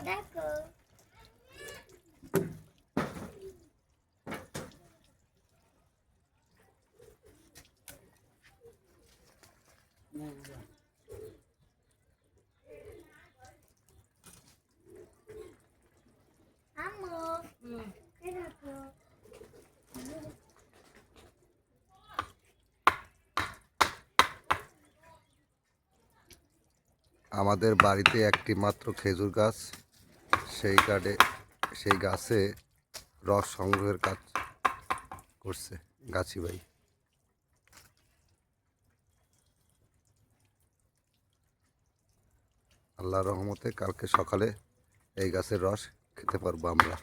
দেখো আম্মু এই দেখো আমাদের বাড়িতে একটি মাত্র খেজুর গাছ, সেই গাছে রস সংগ্রহের কাজ করছে গাছি ভাই। আল্লাহর রহমতে কালকে সকালে এই গাছের রস খেতে পারবো আমরা।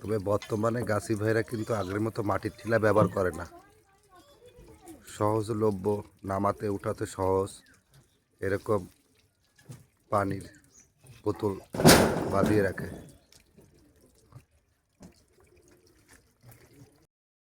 তবে বর্তমানে গাছি ভাইরা কিন্তু আগের মতো মাটির ঠিলা ব্যবহার করে না, সহজলভ্য, নামাতে উঠাতে সহজ এরকম পানির বোতল বাঁধিয়ে রাখে।